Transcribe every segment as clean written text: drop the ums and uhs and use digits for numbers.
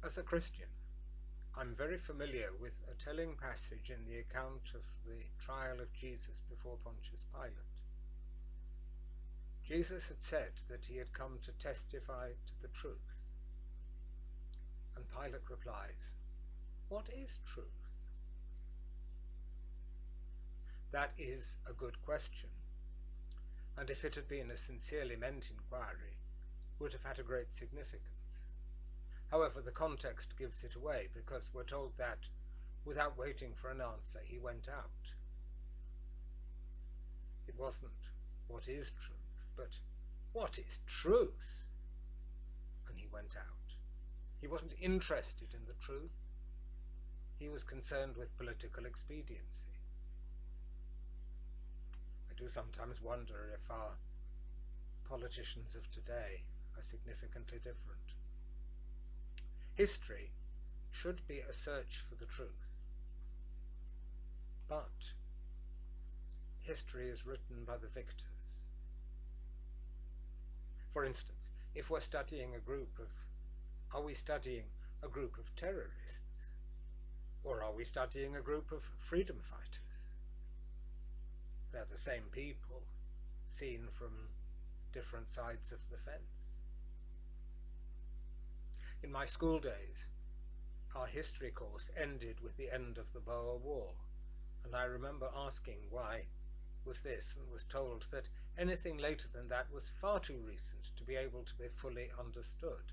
As a Christian, I'm very familiar with a telling passage in the account of the trial of Jesus before Pontius Pilate. Jesus had said that he had come to testify to the truth. And Pilate replies, "What is truth?" That is a good question, and if it had been a sincerely meant inquiry, would have had a great significance. However, the context gives it away, because we're told that, without waiting for an answer, he went out. It wasn't, "What is truth?" but, "What is truth?" And he went out. He wasn't interested in the truth. He was concerned with political expediency. I do sometimes wonder if our politicians of today are significantly different. History should be a search for the truth, but history is written by the victors. For instance, if we're studying are we studying a group of terrorists, or are we studying a group of freedom fighters? They're the same people, seen from different sides of the fence. In my school days, our history course ended with the end of the Boer War, and I remember asking why was this, and was told that anything later than that was far too recent to be able to be fully understood.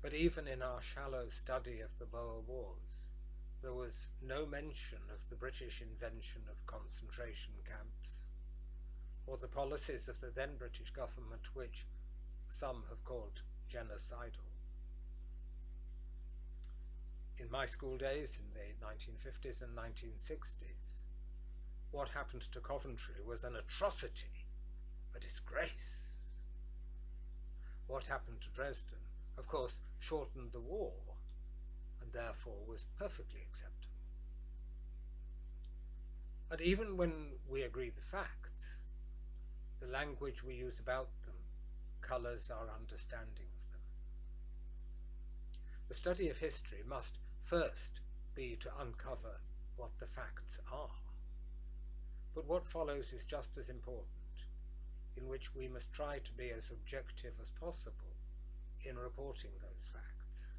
But even in our shallow study of the Boer Wars, there was no mention of the British invention of concentration camps, or the policies of the then British government, which some have called genocidal. In my school days, in the 1950s and 1960s, what happened to Coventry was an atrocity, a disgrace. What happened to Dresden, of course, shortened the war, and therefore was perfectly acceptable. And even when we agree the facts, the language we use about them colours our understanding of them. The study of history must first be to uncover what the facts are. But what follows is just as important, in which we must try to be as objective as possible in reporting those facts.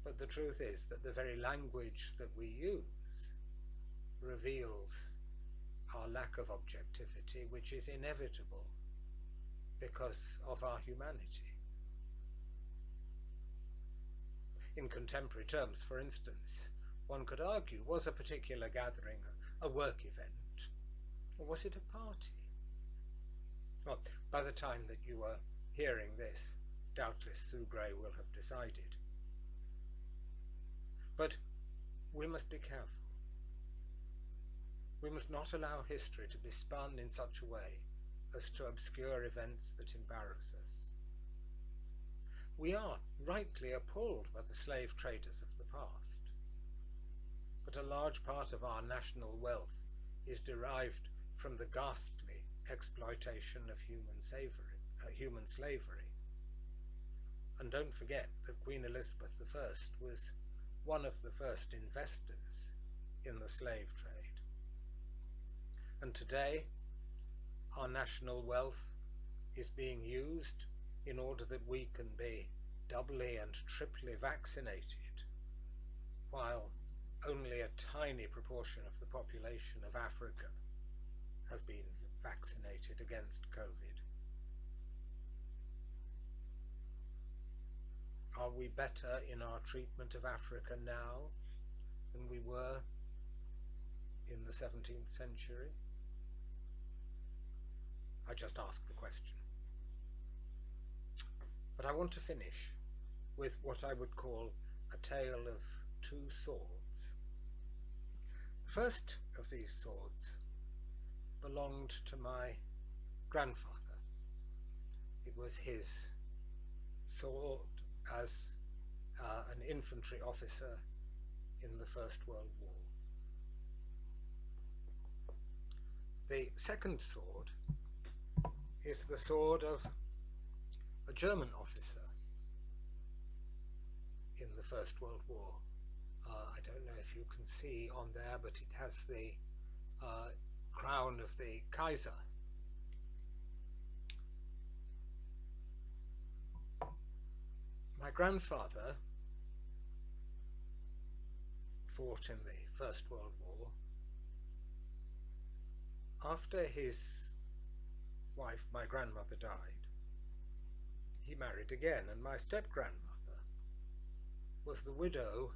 But the truth is that the very language that we use reveals our lack of objectivity, which is inevitable because of our humanity. In contemporary terms, for instance, one could argue, was a particular gathering a work event, or was it a party? Well, by the time that you are hearing this, doubtless Sue Gray will have decided. But we must be careful. We must not allow history to be spun in such a way as to obscure events that embarrass us. We are rightly appalled by the slave traders of the past, but a large part of our national wealth is derived from the ghastly exploitation of human slavery. And don't forget that Queen Elizabeth I was one of the first investors in the slave trade. And today, our national wealth is being used in order that we can be doubly and triply vaccinated, while only a tiny proportion of the population of Africa has been vaccinated against COVID. Are we better in our treatment of Africa now than we were in the 17th century? I just ask the question. But I want to finish with what I would call a tale of two swords. The first of these swords belonged to my grandfather. It was his sword as an infantry officer in the First World War. The second sword is the sword of a German officer in the First World War. I don't know if you can see on there, but it has the crown of the Kaiser. My grandfather fought in the First World War. After his wife, my grandmother, died, he married again, and my step-grandmother was the widow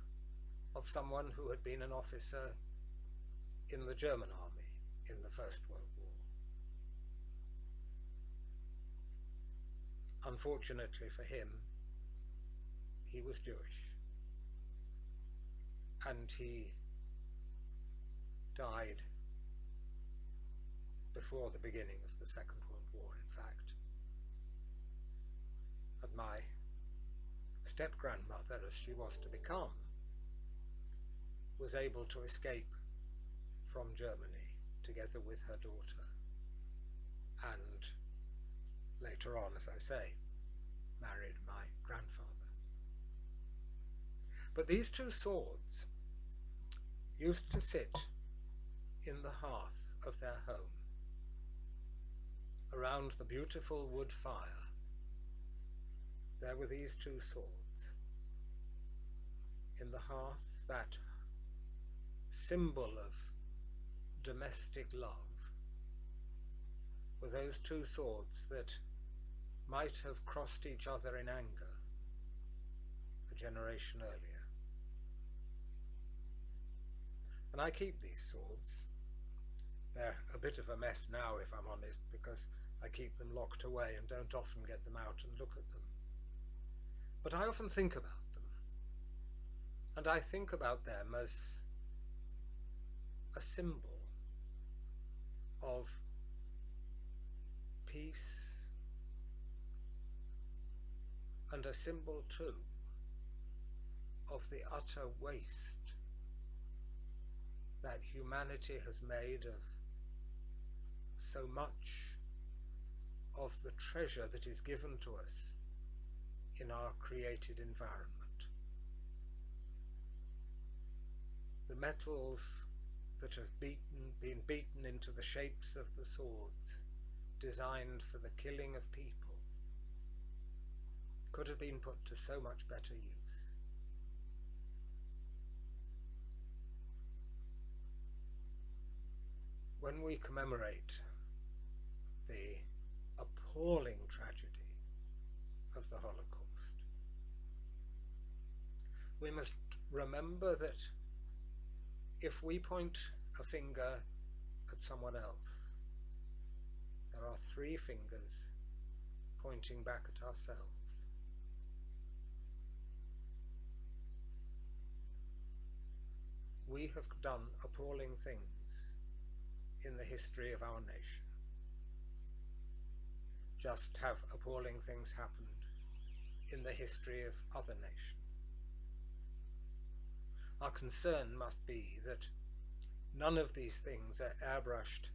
of someone who had been an officer in the German army in the First World War. Unfortunately for him, he was Jewish, and he died before the beginning of the Second World War, in fact. And my step-grandmother, as she was to become, was able to escape from Germany together with her daughter, and later on, as I say, married my grandfather. But these two swords used to sit in the hearth of their home, around the beautiful wood fire. There were these two swords. In the hearth, that symbol of domestic love, were those two swords that might have crossed each other in anger a generation earlier. And I keep these swords. They're a bit of a mess now, if I'm honest, because I keep them locked away and don't often get them out and look at them. But I often think about them, and I think about them as a symbol of peace, and a symbol too of the utter waste that humanity has made of so much of the treasure that is given to us in our created environment. The metals that have been beaten into the shapes of the swords designed for the killing of people could have been put to so much better use. When we commemorate the appalling tragedy of the Holocaust, we must remember that if we point a finger at someone else, there are three fingers pointing back at ourselves. We have done appalling things in the history of our nation. Just have appalling things happened in the history of other nations. Our concern must be that none of these things are airbrushed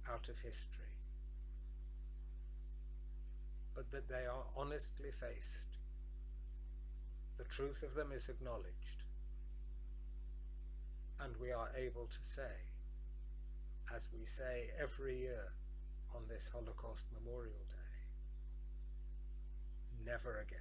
out of history, but that they are honestly faced. The truth of them is acknowledged, and we are able to say, as we say every year on this Holocaust Memorial Day, never again.